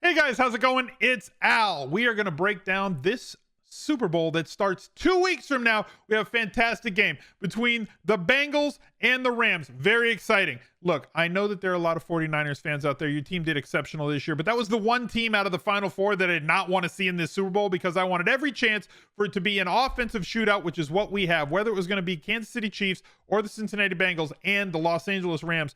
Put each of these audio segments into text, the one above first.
Hey guys, how's it going? It's Al. We are going to break down this Super Bowl that starts 2 weeks from now. We have a fantastic game between the Bengals and the Rams. Very exciting. Look, I know that there are a lot of 49ers fans out there. Your team did exceptional this year, but that was the one team out of the Final Four that I did not want to see in this Super Bowl because I wanted every chance for it to be an offensive shootout, which is what we have, whether it was going to be Kansas City Chiefs or the Cincinnati Bengals and the Los Angeles Rams.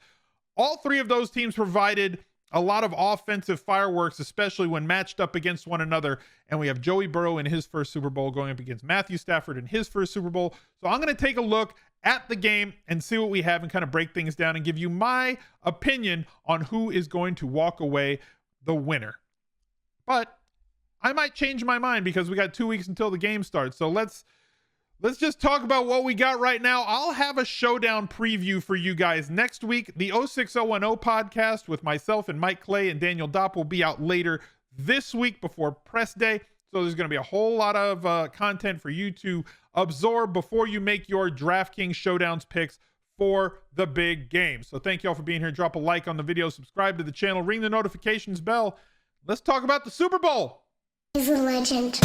All three of those teams provided a lot of offensive fireworks, especially when matched up against one another. And we have Joey Burrow in his first Super Bowl going up against Matthew Stafford in his first Super Bowl. So I'm going to take a look at the game and see what we have and kind of break things down and give you my opinion on who is going to walk away the winner. But I might change my mind because we got 2 weeks until the game starts. So let's just talk about what we got right now. I'll have a showdown preview for you guys next week. The 06010 podcast with myself and Mike Clay and Daniel Dopp will be out later this week before press day. So there's going to be a whole lot of content for you to absorb before you make your DraftKings showdowns picks for the big game. So thank you all for being here. Drop a like on the video, subscribe to the channel, ring the notifications bell. Let's talk about the Super Bowl. He's a legend.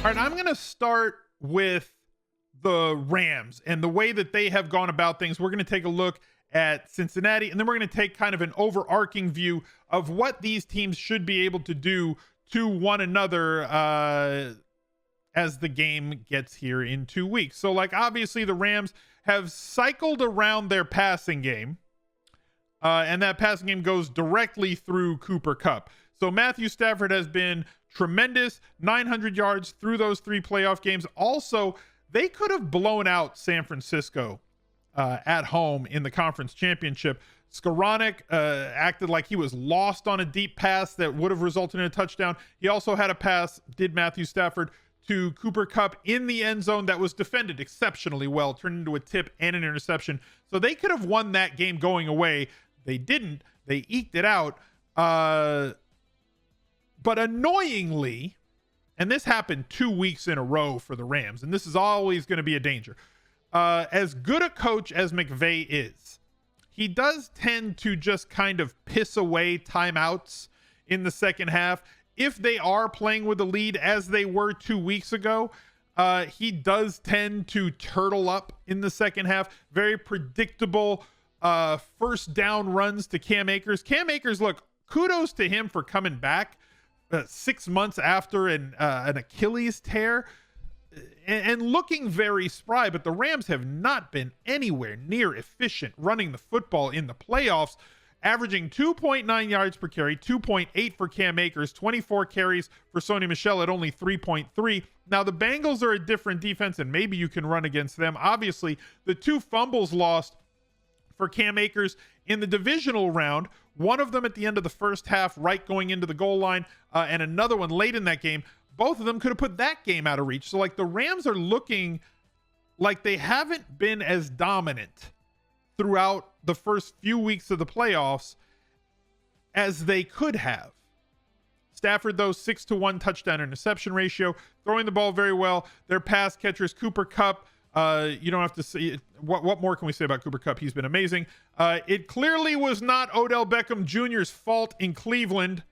All right, I'm going to start with the Rams and the way that they have gone about things. We're going to take a look at Cincinnati, and then we're going to take kind of an overarching view of what these teams should be able to do to one another as the game gets here in 2 weeks. So, like, obviously the Rams have cycled around their passing game, and that passing game goes directly through Cooper Kupp. So Matthew Stafford has been tremendous, 900 yards through those 3 playoff games. Also, they could have blown out San Francisco at home in the conference championship. Skoranek acted like he was lost on a deep pass that would have resulted in a touchdown. He also had a pass, did Matthew Stafford, to Cooper Kupp in the end zone that was defended exceptionally well, turned into a tip and an interception. So they could have won that game going away. They didn't. They eked it out. But annoyingly, and this happened 2 weeks in a row for the Rams, and this is always going to be a danger. As good a coach as McVay is, he does tend to just kind of piss away timeouts in the second half. If they are playing with a lead as they were 2 weeks ago, he does tend to turtle up in the second half. Very predictable first down runs to Cam Akers. Cam Akers, look, kudos to him for coming back 6 months after an Achilles tear and looking very spry, but the Rams have not been anywhere near efficient running the football in the playoffs, averaging 2.9 yards per carry, 2.8 for Cam Akers, 24 carries for Sony Michel at only 3.3. Now the Bengals are a different defense and maybe you can run against them. Obviously, the 2 fumbles lost for Cam Akers in the divisional round, one of them at the end of the first half, right going into the goal line, and another one late in that game. Both of them could have put that game out of reach. So, like, the Rams are looking like they haven't been as dominant throughout the first few weeks of the playoffs as they could have. Stafford, though, 6-1 touchdown interception ratio, throwing the ball very well. Their pass catchers, Cooper Kupp, you don't have to see it. What more can we say about Cooper Kupp? He's been amazing. It clearly was not Odell Beckham Jr.'s fault in Cleveland.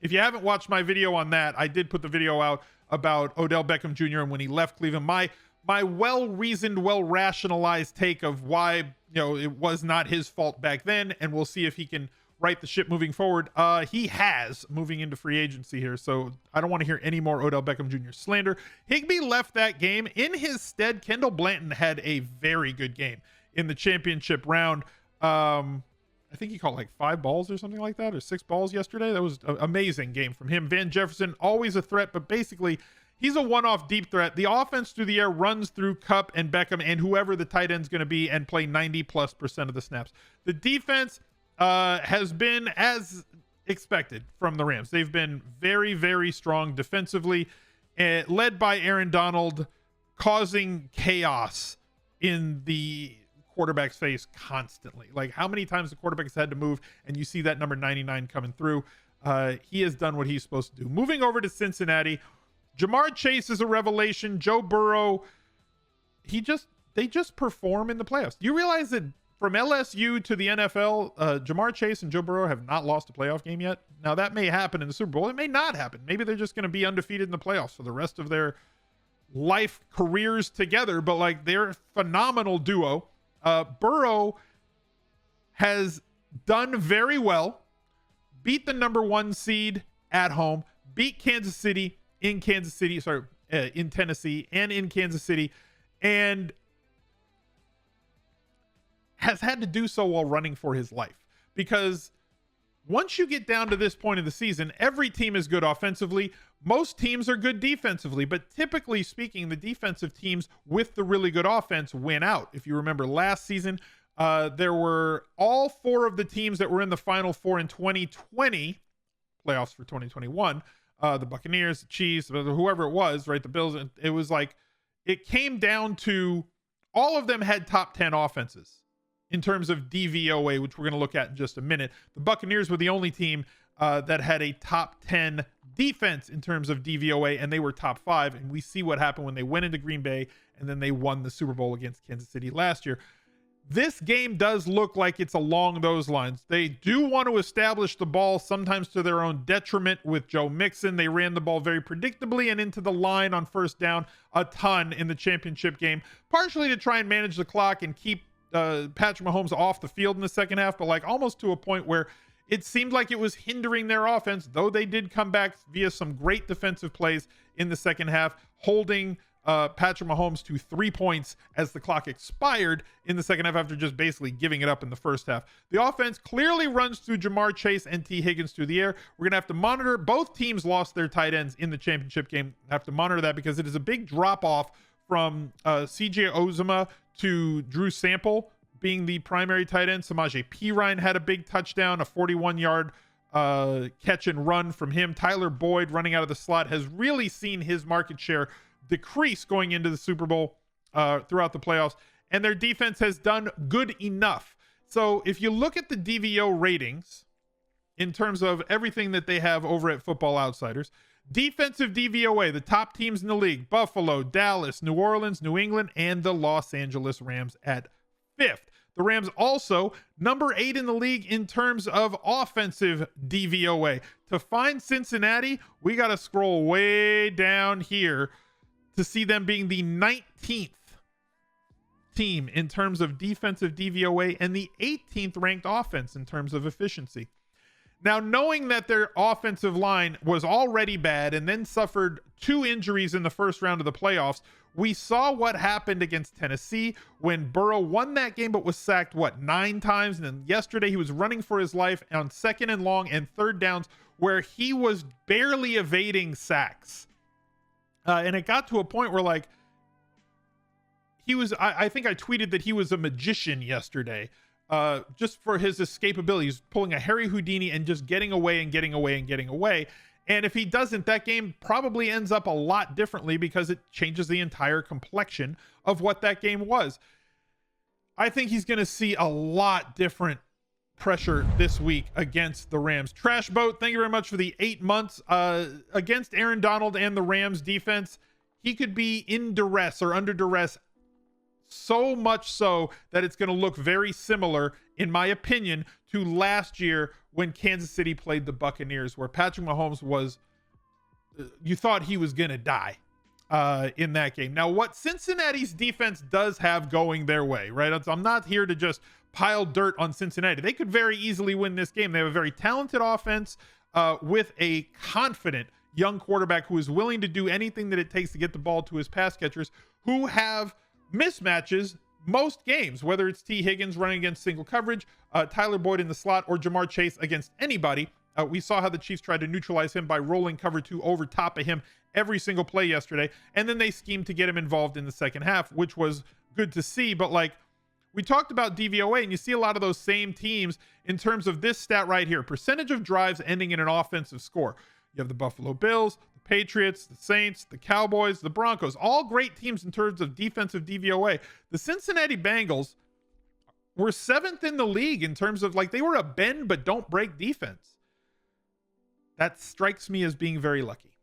If you haven't watched my video on that, I did put the video out about Odell Beckham Jr. and when he left Cleveland. My well-reasoned, well-rationalized take of why, it was not his fault back then, and we'll see if he can right the ship moving forward. He has, moving into free agency here, so I don't want to hear any more Odell Beckham Jr. slander. Higbee left that game. In his stead, Kendall Blanton had a very good game in the championship round. I think he caught like 5 balls or something like that, or 6 balls yesterday. That was an amazing game from him. Van Jefferson, always a threat, but basically he's a one-off deep threat. The offense through the air runs through Kupp and Beckham and whoever the tight end's going to be and play 90+% of the snaps. The defense has been as expected from the Rams. They've been very, very strong defensively, led by Aaron Donald, causing chaos in the quarterback's face constantly. Like, how many times the quarterback has had to move and you see that number 99 coming through. He has done what he's supposed to do. Moving over to Cincinnati, Jamar Chase is a revelation. Joe Burrow, they just perform in the playoffs. You realize that from LSU to the NFL, Jamar Chase and Joe Burrow have not lost a playoff game yet. Now, that may happen in the Super Bowl. It may not happen. Maybe they're just going to be undefeated in the playoffs for the rest of their life careers together, but like, they're a phenomenal duo. Burrow has done very well, beat the number 1 seed at home, beat Kansas City in in Tennessee and in Kansas City, and has had to do so while running for his life. Because once you get down to this point of the season, every team is good offensively. Most teams are good defensively, but typically speaking, the defensive teams with the really good offense win out. If you remember last season, there were all 4 of the teams that were in the Final Four in 2020, playoffs for 2021, the Buccaneers, the Chiefs, whoever it was, right? The Bills. It was like, it came down to all of them had top 10 offenses in terms of DVOA, which we're going to look at in just a minute. The Buccaneers were the only team that had a top 10 defense in terms of DVOA, and they were top 5. And we see what happened when they went into Green Bay and then they won the Super Bowl against Kansas City last year. This game does look like it's along those lines. They do want to establish the ball, sometimes to their own detriment. With Joe Mixon, they ran the ball very predictably and into the line on first down a ton in the championship game, partially to try and manage the clock and keep Patrick Mahomes off the field in the second half, but like almost to a point where it seemed like it was hindering their offense, though they did come back via some great defensive plays in the second half, holding Patrick Mahomes to 3 points as the clock expired in the second half after just basically giving it up in the first half. The offense clearly runs through Jamar Chase and T. Higgins through the air. We're going to have to monitor. Both teams lost their tight ends in the championship game. Have to monitor that because it is a big drop off from CJ Uzomah to Drew Sample being the primary tight end. Samaje Perine had a big touchdown, a 41-yard catch and run from him. Tyler Boyd, running out of the slot, has really seen his market share decrease going into the Super Bowl throughout the playoffs, and their defense has done good enough. So if you look at the DVO ratings in terms of everything that they have over at Football Outsiders, defensive DVOA, the top teams in the league: Buffalo, Dallas, New Orleans, New England, and the Los Angeles Rams at 5th. The Rams also number 8 in the league in terms of offensive DVOA. To find Cincinnati, we got to scroll way down here to see them being the 19th team in terms of defensive DVOA and the 18th ranked offense in terms of efficiency. Now, knowing that their offensive line was already bad and then suffered 2 injuries in the first round of the playoffs, we saw what happened against Tennessee when Burrow won that game but was sacked, 9 times? And then yesterday he was running for his life on 2nd and long and 3rd downs where he was barely evading sacks. And it got to a point where, like, he was, I think I tweeted that he was a magician yesterday, just for his escapability. He's pulling a Harry Houdini and just getting away and getting away and getting away. And if he doesn't, that game probably ends up a lot differently because it changes the entire complexion of what that game was. I think he's going to see a lot different pressure this week against the Rams. Trash Boat, thank you very much for the 8 months. Against Aaron Donald and the Rams defense, he could be in duress or under duress, so much so that it's going to look very similar, in my opinion, to last year when Kansas City played the Buccaneers, where Patrick Mahomes was, you thought he was going to die in that game. Now, what Cincinnati's defense does have going their way, right? I'm not here to just pile dirt on Cincinnati. They could very easily win this game. They have a very talented offense with a confident young quarterback who is willing to do anything that it takes to get the ball to his pass catchers, who have mismatches most games, whether it's T. Higgins running against single coverage, Tyler Boyd in the slot, or Jamar Chase against anybody. We saw how the Chiefs tried to neutralize him by rolling cover 2 over top of him every single play yesterday, and then they schemed to get him involved in the second half, which was good to see. But like, we talked about DVOA, and you see a lot of those same teams in terms of this stat right here: percentage of drives ending in an offensive score. You have the Buffalo Bills, the Patriots, the Saints, the Cowboys, the Broncos, all great teams in terms of defensive DVOA. The Cincinnati Bengals were 7th in the league in terms of, like, they were a bend but don't break defense. That strikes me as being very lucky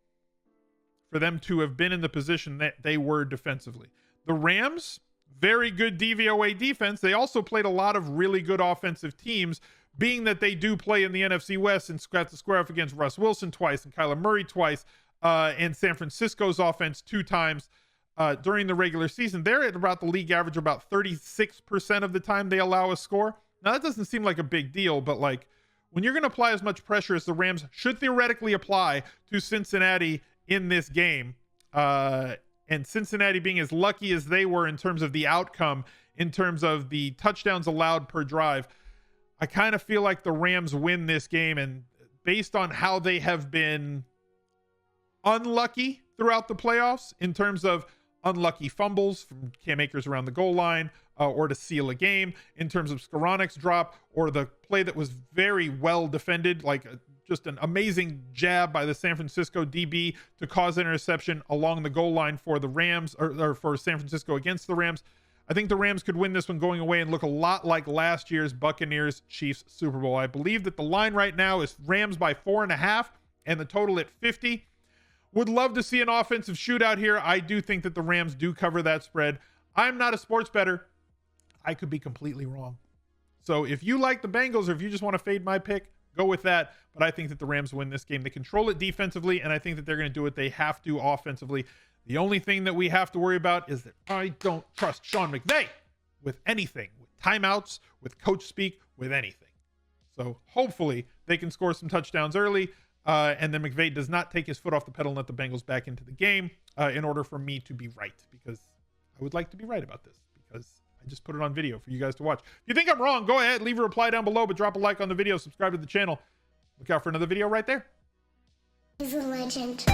for them to have been in the position that they were defensively. The Rams, very good DVOA defense. They also played a lot of really good offensive teams, being that they do play in the NFC West and scratch the square off against Russ Wilson twice and Kyler Murray twice, and San Francisco's offense 2 times during the regular season. They're at about the league average, about 36% of the time they allow a score. Now, that doesn't seem like a big deal, but like when you're going to apply as much pressure as the Rams should theoretically apply to Cincinnati in this game, and Cincinnati being as lucky as they were in terms of the outcome, in terms of the touchdowns allowed per drive, I kind of feel like the Rams win this game. And based on how they have been unlucky throughout the playoffs in terms of unlucky fumbles from Cam Akers around the goal line, or to seal a game, in terms of Skoronek's drop, or the play that was very well defended, like just an amazing jab by the San Francisco DB to cause an interception along the goal line for the Rams, or for San Francisco against the Rams. I think the Rams could win this one going away and look a lot like last year's Buccaneers Chiefs Super Bowl. I believe that the line right now is Rams by 4.5 and the total at 50. Would love to see an offensive shootout here. I do think that the Rams do cover that spread. I'm not a sports bettor. I could be completely wrong. So if you like the Bengals, or if you just want to fade my pick, go with that. But I think that the Rams win this game. They control it defensively, and I think that they're going to do what they have to offensively. The only thing that we have to worry about is that I don't trust Sean McVay with anything, with timeouts, with coach speak, with anything. So hopefully they can score some touchdowns early, and then McVay does not take his foot off the pedal and let the Bengals back into the game in order for me to be right, because I would like to be right about this, because I just put it on video for you guys to watch. If you think I'm wrong, go ahead, leave a reply down below, but drop a like on the video, subscribe to the channel. Look out for another video right there. He's a legend.